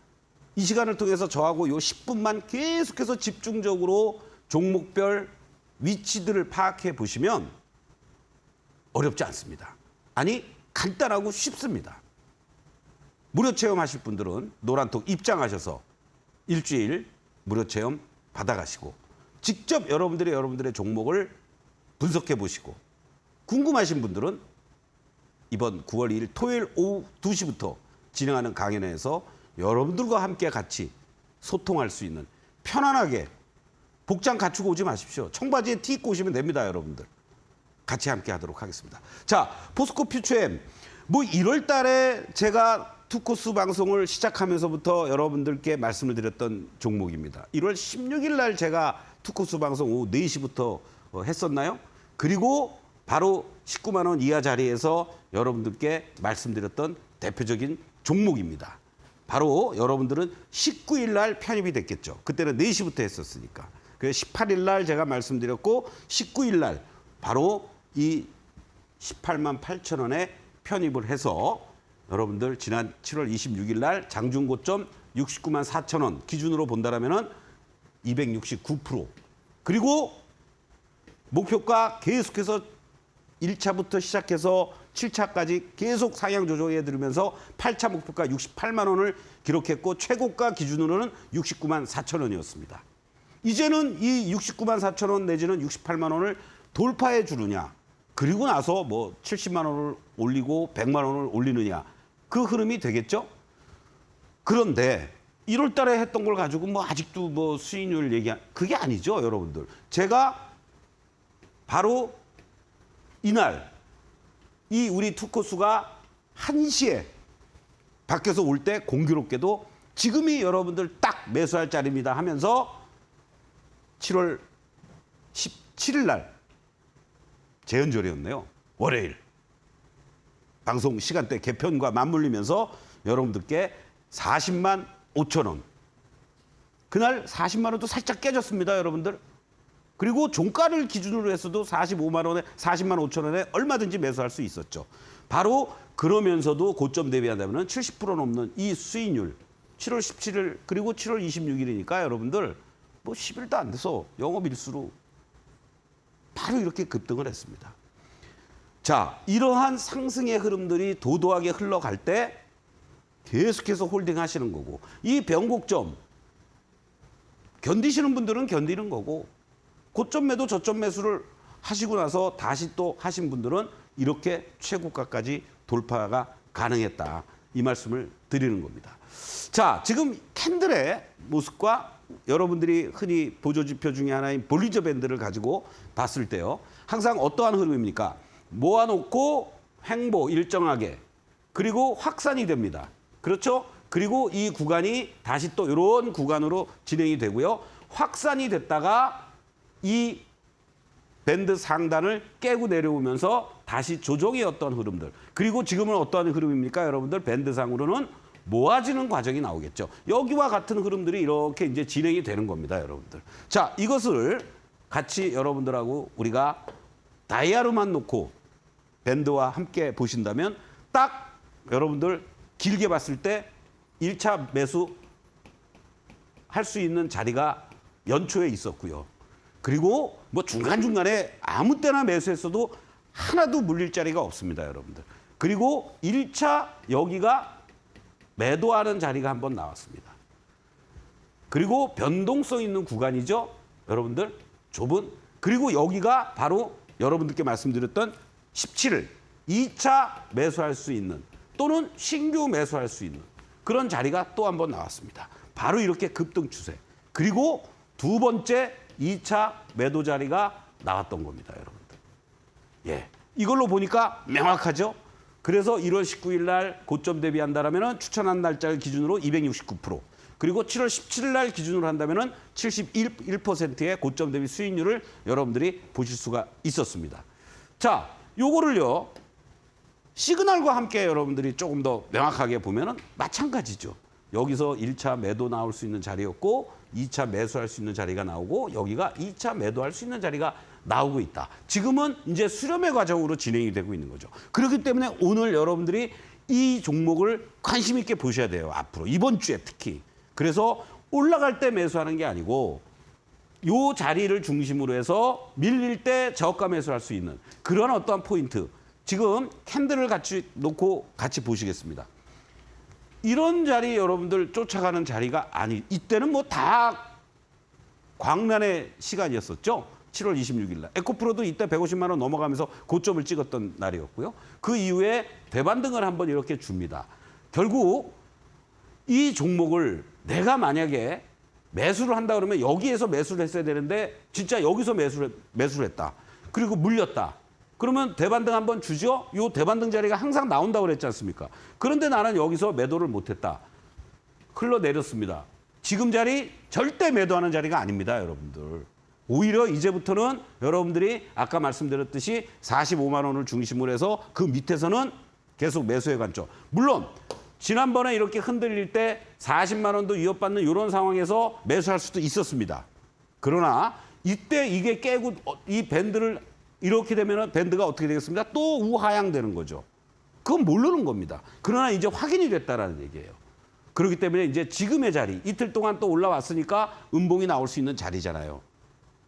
이 시간을 통해서 저하고 요 10분만 계속해서 집중적으로 종목별 위치들을 파악해 보시면 어렵지 않습니다. 아니, 간단하고 쉽습니다. 무료 체험하실 분들은 노란톡 입장하셔서 일주일 무료 체험 받아가시고 직접 여러분들의 종목을 분석해 보시고 궁금하신 분들은 이번 9월 2일 토요일 오후 2시부터 진행하는 강연회에서 여러분들과 함께 같이 소통할 수 있는 편안하게 복장 갖추고 오지 마십시오. 청바지에 티 입고 오시면 됩니다, 여러분들. 같이 함께 하도록 하겠습니다. 자, 포스코 퓨처엠. 뭐 1월 달에 제가 투코스 방송을 시작하면서부터 여러분들께 말씀을 드렸던 종목입니다. 1월 16일 날 제가 투코스 방송 오후 4시부터 했었나요? 그리고 바로 19만 원 이하 자리에서 여러분들께 말씀드렸던 대표적인 종목입니다. 바로 여러분들은 19일 날 편입이 됐겠죠. 그때는 4시부터 했었으니까. 그래서 18일 날 제가 말씀드렸고 19일 날 바로 이 18만 8천 원에 편입을 해서 여러분들 지난 7월 26일 날 장중 고점 69만 4천 원 기준으로 본다라면은 269%. 그리고 목표가 계속해서 1차부터 시작해서 7차까지 계속 상향 조정해 드리면서 8차 목표가 68만 원을 기록했고 최고가 기준으로는 69만 4천 원이었습니다. 이제는 이 69만 4천 원 내지는 68만 원을 돌파해 주느냐, 그리고 나서 뭐 70만 원을 올리고 100만 원을 올리느냐, 그 흐름이 되겠죠? 그런데 1월 달에 했던 걸 가지고 뭐 아직도 뭐 수익률 그게 아니죠, 여러분들. 제가 바로 이날 이 우리 투코스가 1시에 밖에서 올 때 공교롭게도 지금이 여러분들 딱 매수할 자리입니다 하면서 7월 17일 날 재연절이었네요. 월요일. 방송 시간대 개편과 맞물리면서 여러분들께 40만 5천 원. 그날 40만 원도 살짝 깨졌습니다, 여러분들. 그리고 종가를 기준으로 했어도 45만 원에 40만 5천 원에 얼마든지 매수할 수 있었죠. 바로 그러면서도 고점 대비한다면 70% 넘는 이 수익률 7월 17일 그리고 7월 26일이니까 여러분들 뭐 10일도 안 돼서 영업일수로 바로 이렇게 급등을 했습니다. 자, 이러한 상승의 흐름들이 도도하게 흘러갈 때 계속해서 홀딩하시는 거고, 이 변곡점 견디시는 분들은 견디는 거고, 고점 매도 저점 매수를 하시고 나서 다시 또 하신 분들은 이렇게 최고가까지 돌파가 가능했다. 이 말씀을 드리는 겁니다. 자, 지금 캔들의 모습과 여러분들이 흔히 보조지표 중에 하나인 볼리저 밴드를 가지고 봤을 때요. 항상 어떠한 흐름입니까? 모아놓고 횡보 일정하게, 그리고 확산이 됩니다. 그렇죠? 그리고 이 구간이 다시 또 이런 구간으로 진행이 되고요. 확산이 됐다가 이 밴드 상단을 깨고 내려오면서 다시 조정의 어떤 흐름들. 그리고 지금은 어떠한 흐름입니까? 여러분들 밴드상으로는 모아지는 과정이 나오겠죠. 여기와 같은 흐름들이 이렇게 이제 진행이 되는 겁니다, 여러분들. 자, 이것을 같이 여러분들하고 우리가 다이아로만 놓고 밴드와 함께 보신다면 딱 여러분들 길게 봤을 때 1차 매수 할 수 있는 자리가 연초에 있었고요. 그리고 뭐 중간중간에 아무 때나 매수했어도 하나도 물릴 자리가 없습니다, 여러분들. 그리고 1차 여기가 매도하는 자리가 한번 나왔습니다. 그리고 변동성 있는 구간이죠, 여러분들. 좁은. 그리고 여기가 바로 여러분들께 말씀드렸던 17일 2차 매수할 수 있는 또는 신규 매수할 수 있는 그런 자리가 또 한번 나왔습니다. 바로 이렇게 급등 추세. 그리고 두 번째 2차 매도 자리가 나왔던 겁니다, 여러분들. 예, 이걸로 보니까 명확하죠? 그래서 1월 19일 날 고점 대비한다라면 추천한 날짜를 기준으로 269%, 그리고 7월 17일 날 기준으로 한다면 71%의 고점 대비 수익률을 여러분들이 보실 수가 있었습니다. 자, 요거를요, 시그널과 함께 여러분들이 조금 더 명확하게 보면은 마찬가지죠. 여기서 1차 매도 나올 수 있는 자리였고 2차 매수할 수 있는 자리가 나오고 여기가 2차 매도할 수 있는 자리가 나오고 있다. 지금은 이제 수렴의 과정으로 진행이 되고 있는 거죠. 그렇기 때문에 오늘 여러분들이 이 종목을 관심 있게 보셔야 돼요. 앞으로 이번 주에 특히. 그래서 올라갈 때 매수하는 게 아니고 요 자리를 중심으로 해서 밀릴 때 저가 매수할 수 있는 그런 어떠한 포인트. 지금 캔들을 같이 놓고 같이 보시겠습니다. 이런 자리 여러분들 쫓아가는 자리가 아니, 이때는 뭐 다 광란의 시간이었었죠. 7월 26일 날. 에코프로도 이때 150만 원 넘어가면서 고점을 찍었던 날이었고요. 그 이후에 대반등을 한번 이렇게 줍니다. 결국 이 종목을 내가 만약에 매수를 한다 그러면 여기에서 매수를 했어야 되는데 진짜 여기서 매수를 했다. 그리고 물렸다. 그러면 대반등 한번 주죠. 이 대반등 자리가 항상 나온다고 그랬지 않습니까? 그런데 나는 여기서 매도를 못했다. 흘러내렸습니다. 지금 자리 절대 매도하는 자리가 아닙니다, 여러분들. 오히려 이제부터는 여러분들이 아까 말씀드렸듯이 45만 원을 중심으로 해서 그 밑에서는 계속 매수의 관점. 물론 지난번에 이렇게 흔들릴 때 40만 원도 위협받는 이런 상황에서 매수할 수도 있었습니다. 그러나 이때 이게 깨고 이 밴드를 이렇게 되면 밴드가 어떻게 되겠습니까? 또 우하향되는 거죠. 그건 모르는 겁니다. 그러나 이제 확인이 됐다라는 얘기예요. 그렇기 때문에 이제 지금의 자리, 이틀 동안 또 올라왔으니까 음봉이 나올 수 있는 자리잖아요.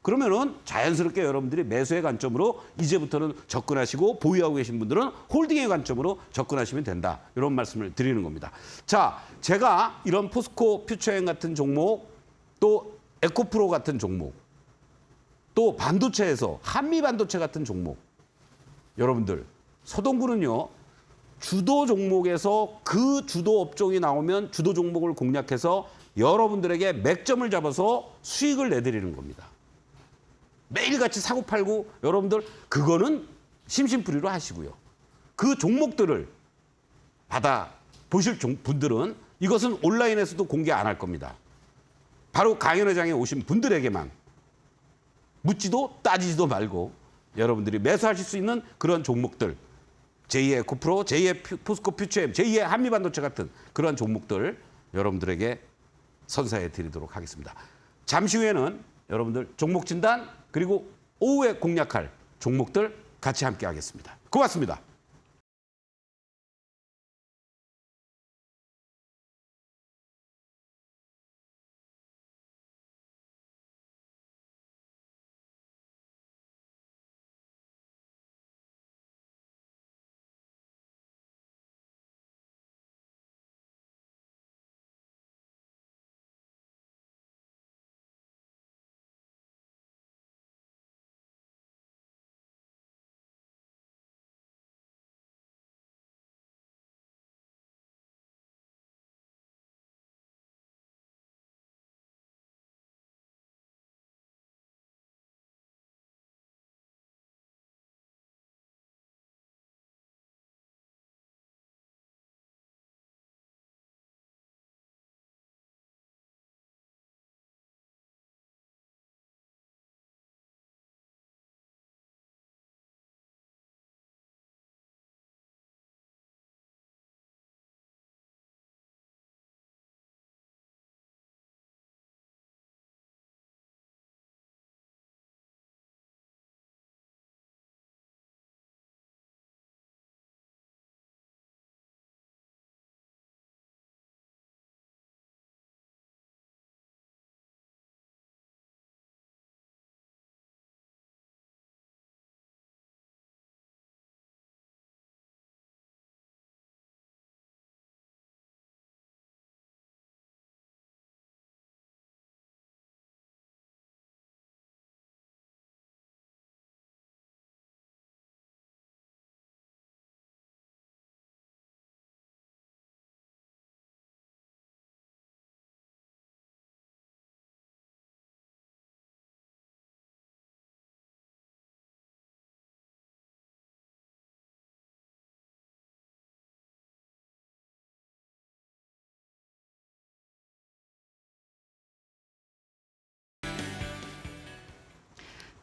그러면은 자연스럽게 여러분들이 매수의 관점으로 이제부터는 접근하시고 보유하고 계신 분들은 홀딩의 관점으로 접근하시면 된다. 이런 말씀을 드리는 겁니다. 자, 제가 이런 포스코 퓨처엠 같은 종목, 또 에코프로 같은 종목, 또 반도체에서 한미반도체 같은 종목, 여러분들 서동구는요, 주도 종목에서 그 주도 업종이 나오면 주도 종목을 공략해서 여러분들에게 맥점을 잡아서 수익을 내드리는 겁니다. 매일같이 사고 팔고 여러분들 그거는 심심풀이로 하시고요. 그 종목들을 받아 보실 분들은 이것은 온라인에서도 공개 안 할 겁니다. 바로 강연회장에 오신 분들에게만 묻지도 따지지도 말고 여러분들이 매수하실 수 있는 그런 종목들, 제2의 에코프로, 제2의 포스코 퓨처엠, 제2의 한미반도체 같은 그런 종목들 여러분들에게 선사해 드리도록 하겠습니다. 잠시 후에는 여러분들 종목 진단 그리고 오후에 공략할 종목들 같이 함께 하겠습니다. 고맙습니다.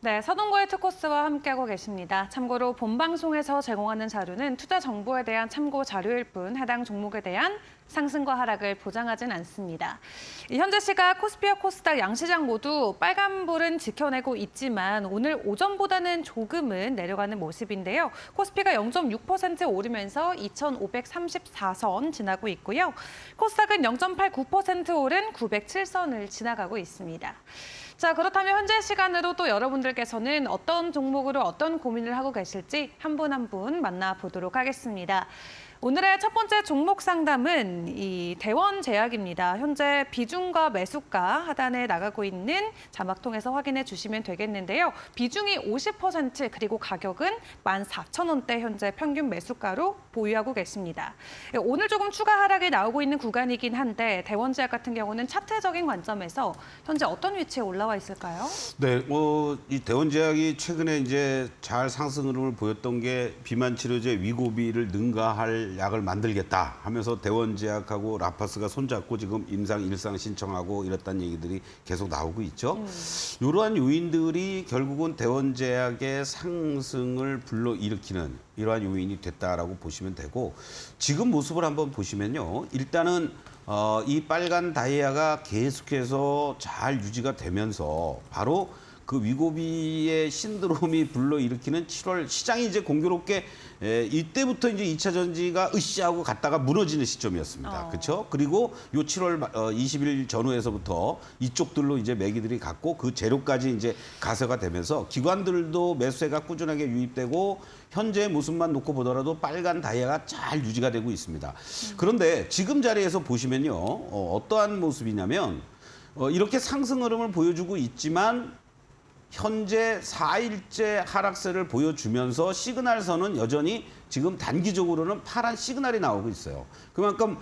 네, 서동구의 투코스와 함께하고 계십니다. 참고로 본 방송에서 제공하는 자료는 투자 정보에 대한 참고 자료일 뿐 해당 종목에 대한 상승과 하락을 보장하진 않습니다. 현재 시각 코스피와 코스닥 양시장 모두 빨간불은 지켜내고 있지만 오늘 오전보다는 조금은 내려가는 모습인데요. 코스피가 0.6% 오르면서 2,534선 지나고 있고요. 코스닥은 0.89% 오른 907선을 지나가고 있습니다. 자, 그렇다면 현재 시간으로 또 여러분들께서는 어떤 종목으로 어떤 고민을 하고 계실지 한 분 한 분 만나보도록 하겠습니다. 오늘의 첫 번째 종목 상담은 이 대원제약입니다. 현재 비중과 매수가 하단에 나가고 있는 자막 통해서 확인해 주시면 되겠는데요. 비중이 50% 그리고 가격은 14,000원대 현재 평균 매수가로 보유하고 계십니다. 오늘 조금 추가 하락이 나오고 있는 구간이긴 한데 대원제약 같은 경우는 차트적인 관점에서 현재 어떤 위치에 올라와 있을까요? 네, 이 대원제약이 최근에 이제 잘 상승 흐름을 보였던 게 비만 치료제 위고비를 능가할 약을 만들겠다 하면서 대원제약하고 라파스가 손잡고 지금 임상 일상 신청하고 이랬다는 얘기들이 계속 나오고 있죠. 이러한 요인들이 결국은 대원제약의 상승을 불러일으키는 이러한 요인이 됐다라고 보시면 되고 지금 모습을 한번 보시면요. 일단은 이 빨간 다이아가 계속해서 잘 유지가 되면서 바로 그 위고비의 신드롬이 불러일으키는 7월 시장이 이제 공교롭게 이때부터 이제 2차 전지가 으쌰하고 갔다가 무너지는 시점이었습니다. 그렇죠? 그리고 요 7월 20일 전후에서부터 이쪽들로 이제 매기들이 갔고 그 재료까지 이제 가세가 되면서 기관들도 매수세가 꾸준하게 유입되고 현재 모습만 놓고 보더라도 빨간 다이아가 잘 유지가 되고 있습니다. 그런데 지금 자리에서 보시면요. 어떠한 모습이냐면 이렇게 상승 흐름을 보여주고 있지만 현재 4일째 하락세를 보여주면서 시그널선은 여전히 지금 단기적으로는 파란 시그널이 나오고 있어요. 그만큼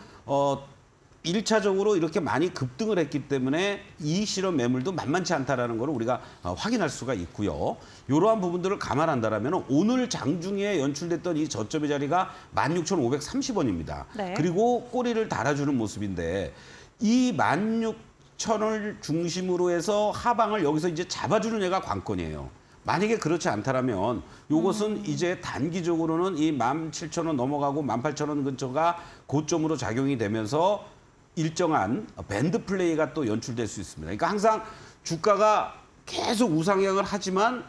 1차적으로 이렇게 많이 급등을 했기 때문에 이익 실현 매물도 만만치 않다라는 걸 우리가 확인할 수가 있고요. 이러한 부분들을 감안한다면 오늘 장중에 연출됐던 이 저점의 자리가 16,530원입니다. 네. 그리고 꼬리를 달아주는 모습인데 이 16,000원을 중심으로 해서 하방을 여기서 이제 잡아주는 애가 관건이에요. 만약에 그렇지 않다라면 이것은 이제 단기적으로는 이 17,000원 넘어가고 18,000원 근처가 고점으로 작용이 되면서 일정한 밴드 플레이가 또 연출될 수 있습니다. 그러니까 항상 주가가 계속 우상향을 하지만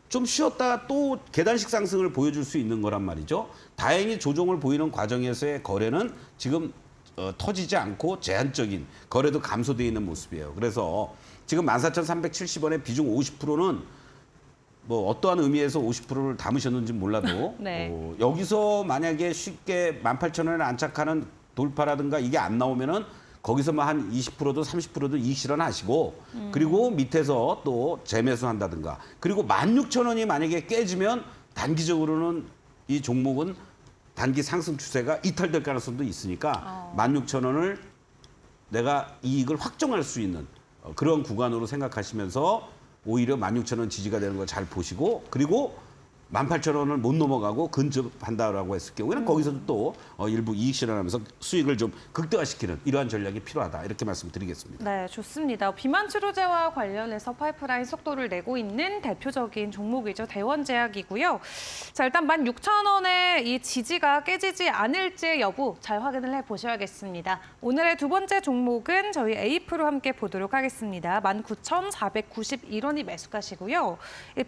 좀 쉬었다가 또 계단식 상승을 보여줄 수 있는 거란 말이죠. 다행히 조정을 보이는 과정에서의 거래는 지금 터지지 않고 제한적인 거래도 감소되어 있는 모습이에요. 그래서 지금 14,370원의 비중 50%는 뭐 어떠한 의미에서 50%를 담으셨는지 몰라도 네. 여기서 만약에 쉽게 18,000원에 안착하는 돌파라든가 이게 안 나오면은 거기서만 한 20%도 30%도 이익 실현하시고 그리고 밑에서 또 재매수한다든가 그리고 16,000원이 만약에 깨지면 단기적으로는 이 종목은 단기 상승 추세가 이탈될 가능성도 있으니까 16,000원을 내가 이익을 확정할 수 있는 그런 구간으로 생각하시면서 오히려 16,000원 지지가 되는 거 잘 보시고 그리고 18,000원을 못 넘어가고 근접한다라고 했을 경우에는 거기서도 또 일부 이익 실현하면서 수익을 좀 극대화시키는 이러한 전략이 필요하다 이렇게 말씀드리겠습니다. 네, 좋습니다. 비만 치료제와 관련해서 파이프라인 속도를 내고 있는 대표적인 종목이죠. 대원제약이고요. 자, 일단 16,000원의 이 지지가 깨지지 않을지 여부 잘 확인을 해보셔야겠습니다. 오늘의 두 번째 종목은 저희 에이프로 함께 보도록 하겠습니다. 19,491원이 매수가시고요.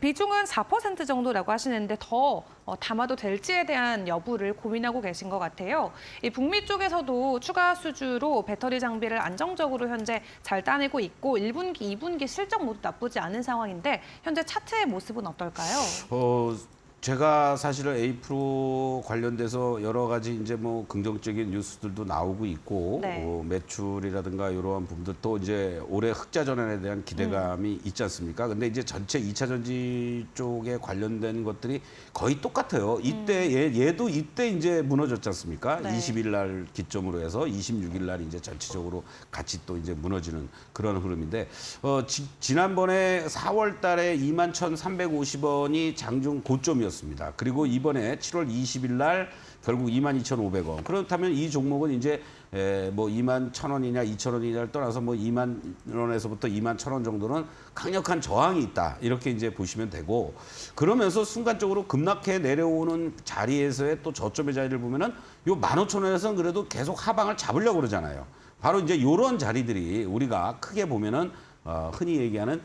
비중은 4% 정도라고 하시는데 더 담아도 될지에 대한 여부를 고민하고 계신 것 같아요. 이 북미 쪽에서도 추가 수주로 배터리 장비를 안정적으로 현재 잘 따내고 있고 1분기, 2분기 실적 모두 나쁘지 않은 상황인데 현재 차트의 모습은 어떨까요? 제가 사실은 에이프로 관련돼서 여러 가지 이제 뭐 긍정적인 뉴스들도 나오고 있고 네. 매출이라든가 이러한 부분들 또 이제 올해 흑자 전환에 대한 기대감이 있지 않습니까? 근데 이제 전체 2차 전지 쪽에 관련된 것들이 거의 똑같아요. 이때 얘도 이때 이제 무너졌지 않습니까? 네. 20일 날 기점으로 해서 26일 날 이제 전체적으로 같이 또 이제 무너지는 그런 흐름인데 지난번에 4월 달에 21,350원이 장중 고점이었어요. 종목이었습니다. 그리고 이번에 7월 20일 날 결국 22,500원. 그렇다면 이 종목은 이제 뭐 21,000원이냐 2,000원이냐를 떠나서 뭐 2만 원에서부터 21,000원 정도는 강력한 저항이 있다. 이렇게 이제 보시면 되고, 그러면서 순간적으로 급락해 내려오는 자리에서의 또 저점의 자리를 보면은 요 15,000원에서는 그래도 계속 하방을 잡으려고 그러잖아요. 바로 이제 요런 자리들이 우리가 크게 보면은 흔히 얘기하는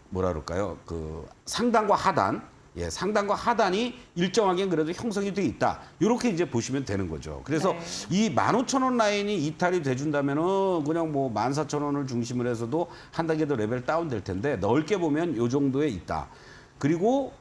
뭐라 그럴까요? 그 상단과 하단, 상단과 하단이 일정하게 그래도 형성이 돼 있다. 이렇게 이제 보시면 되는 거죠. 그래서 네. 이 15,000원 라인이 이탈이 돼준다면은 그냥 뭐 14,000원을 중심으로 해서도 한 단계 더 레벨 다운 될 텐데, 넓게 보면 요 정도에 있다. 그리고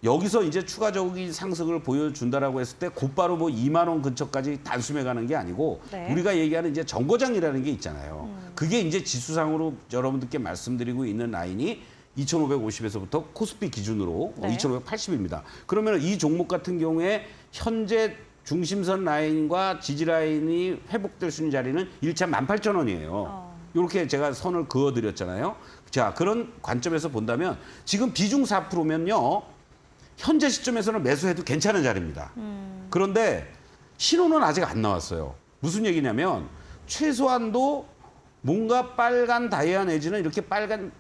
여기서 이제 추가적인 상승을 보여준다라고 했을 때 곧바로 뭐 2만 원 근처까지 단숨에 가는 게 아니고, 네. 우리가 얘기하는 이제 정거장이라는 게 있잖아요. 그게 이제 지수상으로 여러분들께 말씀드리고 있는 라인이 2,550에서부터 코스피 기준으로 네. 2,580입니다. 그러면 이 종목 같은 경우에 현재 중심선 라인과 지지 라인이 회복될 수 있는 자리는 1차 18,000원이에요. 이렇게 제가 선을 그어드렸잖아요. 자, 그런 관점에서 본다면 지금 비중 4%면요. 현재 시점에서는 매수해도 괜찮은 자리입니다. 그런데 신호는 아직 안 나왔어요. 무슨 얘기냐면 최소한도 뭔가 빨간 다이아 내지는 이렇게 빨간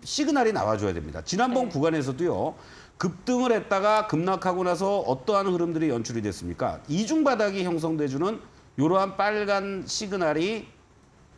시그널이 나와줘야 됩니다. 지난번 네. 구간에서도요. 급등을 했다가 급락하고 나서 어떠한 흐름들이 연출이 됐습니까? 이중바닥이 형성돼주는 이러한 빨간 시그널이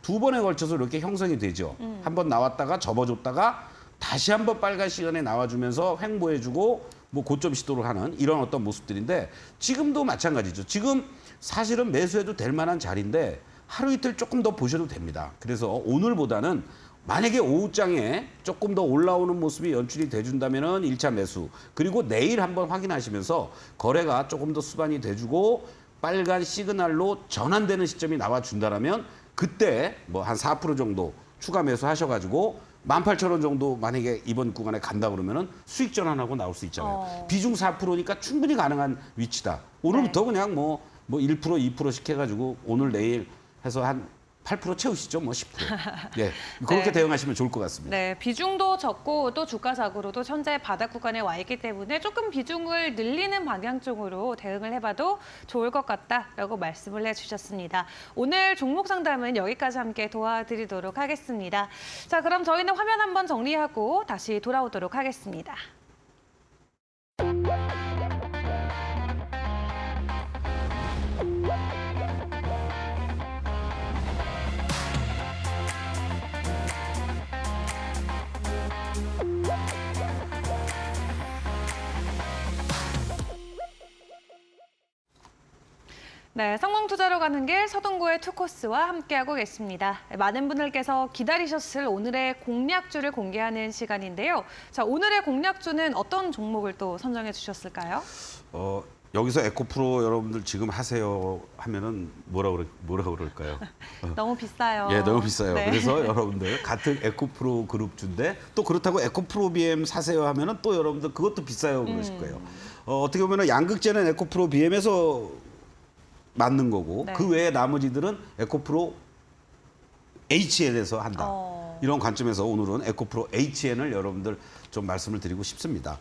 두 번에 걸쳐서 이렇게 형성이 되죠. 한번 나왔다가 접어줬다가 다시 한번 빨간 시간에 나와주면서 횡보해주고 뭐 고점 시도를 하는 이런 어떤 모습들인데, 지금도 마찬가지죠. 지금 사실은 매수해도 될 만한 자리인데 하루 이틀 조금 더 보셔도 됩니다. 그래서 오늘보다는 만약에 오후장에 조금 더 올라오는 모습이 연출이 돼준다면은 1차 매수, 그리고 내일 한번 확인하시면서 거래가 조금 더 수반이 돼주고 빨간 시그널로 전환되는 시점이 나와준다라면 그때 뭐 한 4% 정도 추가 매수하셔가지고 18,000원 정도 만약에 이번 구간에 간다 그러면은 수익 전환하고 나올 수 있잖아요. 비중 4%니까 충분히 가능한 위치다. 오늘부터 그냥 뭐 1%, 2%씩 해가지고 오늘 내일 해서 한 8% 채우시죠, 뭐 10%. 예, 그렇게 네. 대응하시면 좋을 것 같습니다. 네, 비중도 적고 또 주가적으로도 현재 바닥 구간에 와 있기 때문에 조금 비중을 늘리는 방향 쪽으로 대응을 해봐도 좋을 것 같다라고 말씀을 해주셨습니다. 오늘 종목 상담은 여기까지 함께 도와드리도록 하겠습니다. 자, 그럼 저희는 화면 한번 정리하고 다시 돌아오도록 하겠습니다. 네, 성공 투자로 가는 길 서동구의 투코스와 함께하고 계십니다. 많은 분들께서 기다리셨을 오늘의 공략주를 공개하는 시간인데요. 자, 오늘의 공략주는 어떤 종목을 또 선정해 주셨을까요? 여기서 에코프로 여러분들 지금 하세요 하면은 뭐라 그럴까요? 너무 비싸요. 예, 너무 비싸요. 네. 그래서 여러분들 같은 에코프로 그룹주인데 또 그렇다고 에코프로 BM 사세요 하면은 또 여러분들 그것도 비싸요 그러실 거예요. 어떻게 보면 양극재는 에코프로 BM에서 맞는 거고, 네. 그 외에 나머지들은 에코프로 HN에서 한다. 이런 관점에서 오늘은 에코프로 HN을 여러분들 좀 말씀을 드리고 싶습니다.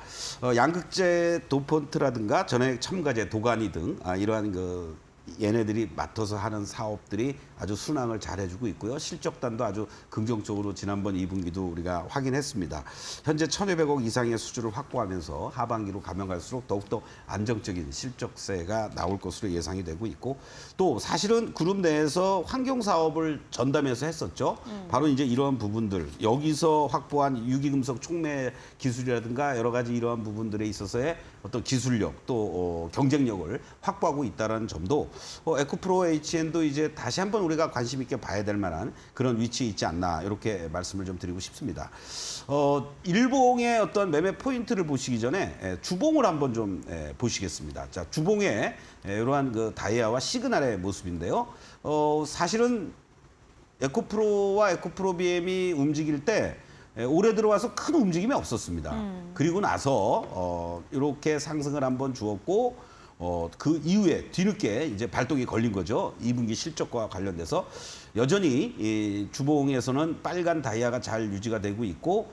양극재 도폰트라든가 전해액 첨가제 도가니 등 이러한 얘네들이 맡아서 하는 사업들이 아주 순항을 잘 해주고 있고요. 실적단도 아주 긍정적으로 지난번 2분기도 우리가 확인했습니다. 현재 1,200억 이상의 수주를 확보하면서 하반기로 가면 갈수록 더욱더 안정적인 실적세가 나올 것으로 예상이 되고 있고, 또 사실은 그룹 내에서 환경 사업을 전담해서 했었죠. 바로 이제 이러한 부분들, 여기서 확보한 유기금속 촉매 기술이라든가 여러 가지 이러한 부분들에 있어서의 어떤 기술력 또 경쟁력을 확보하고 있다는 점도 에코프로 HN도 이제 다시 한번 우리가 관심 있게 봐야 될 만한 그런 위치에 있지 않나, 이렇게 말씀을 좀 드리고 싶습니다. 일봉의 어떤 매매 포인트를 보시기 전에 주봉을 한번 좀 보시겠습니다. 자, 주봉의 이러한 다이아와 시그널의 모습인데요. 사실은 에코프로와 에코프로 BM이 움직일 때 올해 들어와서 큰 움직임이 없었습니다. 그리고 나서 이렇게 상승을 한번 주었고, 그 이후에 뒤늦게 이제 발동이 걸린 거죠. 2분기 실적과 관련돼서 여전히 이 주봉에서는 빨간 다이아가 잘 유지가 되고 있고,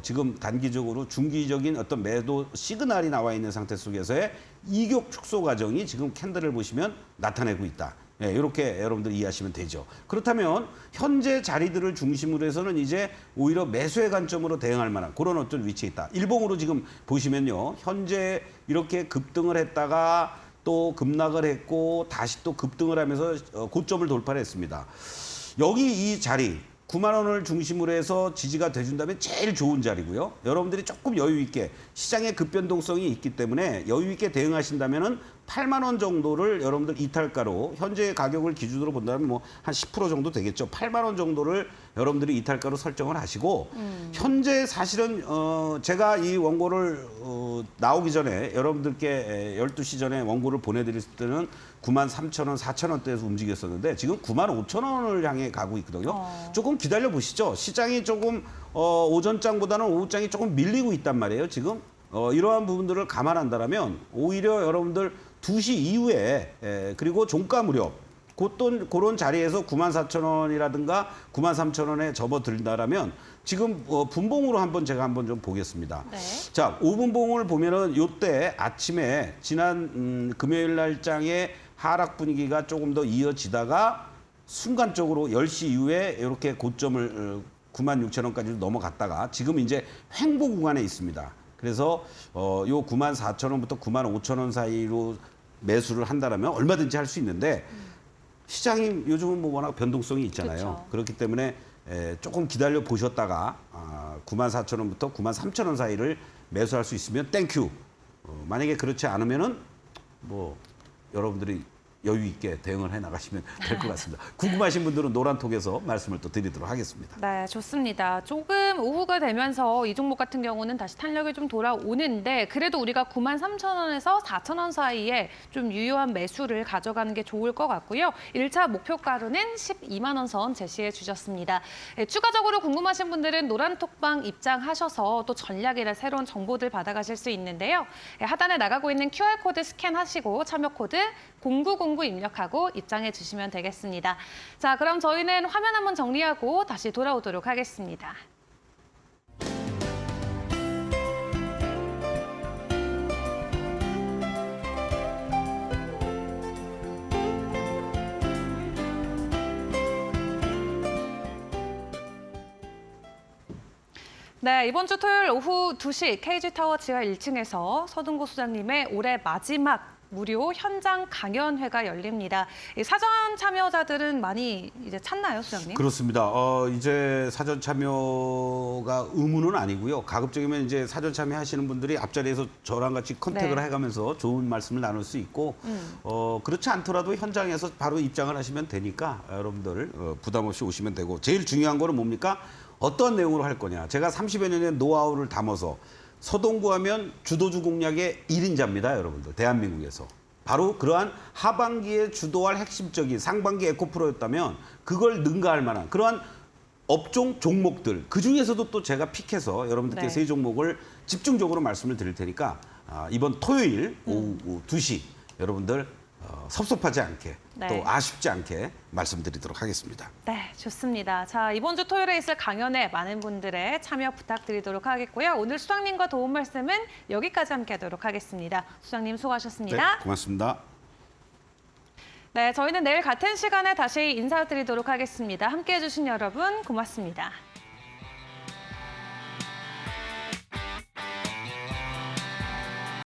지금 단기적으로 중기적인 어떤 매도 시그널이 나와 있는 상태 속에서의 이격 축소 과정이 지금 캔들을 보시면 나타내고 있다. 예, 이렇게 여러분들 이해하시면 되죠. 그렇다면 현재 자리들을 중심으로 해서는 이제 오히려 매수의 관점으로 대응할 만한 그런 어떤 위치에 있다. 일봉으로 지금 보시면요. 현재 이렇게 급등을 했다가 또 급락을 했고 다시 또 급등을 하면서 고점을 돌파를 했습니다. 여기 이 자리 9만 원을 중심으로 해서 지지가 돼준다면 제일 좋은 자리고요. 여러분들이 조금 여유 있게 시장의 급변동성이 있기 때문에 여유 있게 대응하신다면은 8만 원 정도를 여러분들 이탈가로 현재 가격을 기준으로 본다면 뭐 한 10% 정도 되겠죠. 8만 원 정도를 여러분들이 이탈가로 설정을 하시고 현재 사실은 제가 이 원고를 나오기 전에 여러분들께 12시 전에 원고를 보내드렸을 때는 9만 3천 원, 4천 원대에서 움직였었는데 지금 9만 5천 원을 향해 가고 있거든요. 조금 기다려 보시죠. 시장이 조금 오전장보다는 오후장이 조금 밀리고 있단 말이에요. 지금 이러한 부분들을 감안한다면 오히려 여러분들 2시 이후에 그리고 종가 무렵 그런 자리에서 9만 4천 원이라든가 9만 3천 원에 접어들다라면 지금 분봉으로 제가 한번 좀 보겠습니다. 네. 자, 5분봉을 보면은 요때 아침에 지난 금요일 날장의 하락 분위기가 조금 더 이어지다가 순간적으로 10시 이후에 이렇게 고점을 9만 6천 원까지 넘어갔다가 지금 이제 횡보 구간에 있습니다. 그래서 요 9만 4천 원부터 9만 5천 원 사이로 매수를 한다라면 얼마든지 할 수 있는데 시장이 요즘은 뭐 워낙 변동성이 있잖아요. 그렇죠. 그렇기 때문에 조금 기다려 보셨다가 9만 4천 원부터 9만 3천 원 사이를 매수할 수 있으면 땡큐. 만약에 그렇지 않으면은 뭐 여러분들이 여유 있게 대응을 해 나가시면 될 것 같습니다. 궁금하신 분들은 노란톡에서 말씀을 또 드리도록 하겠습니다. 네, 좋습니다. 조금 오후가 되면서 이 종목 같은 경우는 다시 탄력이 좀 돌아오는데 그래도 우리가 9만 3천 원에서 4천 원 사이에 좀 유효한 매수를 가져가는 게 좋을 것 같고요. 1차 목표가로는 12만 원 선 제시해 주셨습니다. 추가적으로 궁금하신 분들은 노란톡방 입장하셔서 또 전략이나 새로운 정보들 받아가실 수 있는데요. 하단에 나가고 있는 QR코드 스캔하시고 참여 코드 0909 입력하고 입장해 주시면 되겠습니다. 자, 그럼 저희는 화면 한번 정리하고 다시 돌아오도록 하겠습니다. 네, 이번 주 토요일 오후 2시 KG타워 지하 1층에서 서동구 소장님의 올해 마지막 무료 현장 강연회가 열립니다. 이 사전 참여자들은 많이 이제 찼나요, 소장님? 그렇습니다. 이제 사전 참여가 의무는 아니고요. 가급적이면 이제 사전 참여하시는 분들이 앞자리에서 저랑 같이 컨택을 네. 해가면서 좋은 말씀을 나눌 수 있고 그렇지 않더라도 현장에서 바로 입장을 하시면 되니까 여러분들 부담 없이 오시면 되고 제일 중요한 거는 뭡니까? 어떤 내용으로 할 거냐. 제가 30여 년의 노하우를 담아서 서동구 하면 주도주 공략의 1인자입니다, 여러분들. 대한민국에서. 바로 그러한 하반기에 주도할 핵심적인 상반기 에코프로였다면 그걸 능가할 만한 그러한 업종 종목들 그중에서도 또 제가 픽해서 여러분들께 네. 3종목을 집중적으로 말씀을 드릴 테니까 이번 토요일 오후 2시 여러분들 섭섭하지 않게 네. 또 아쉽지 않게 말씀드리도록 하겠습니다. 네, 좋습니다. 자, 이번 주 토요일에 있을 강연에 많은 분들의 참여 부탁드리도록 하겠고요. 오늘 수장님과 도움 말씀은 여기까지 함께하도록 하겠습니다. 수장님 수고하셨습니다. 네, 고맙습니다. 네, 저희는 내일 같은 시간에 다시 인사드리도록 하겠습니다. 함께해 주신 여러분 고맙습니다.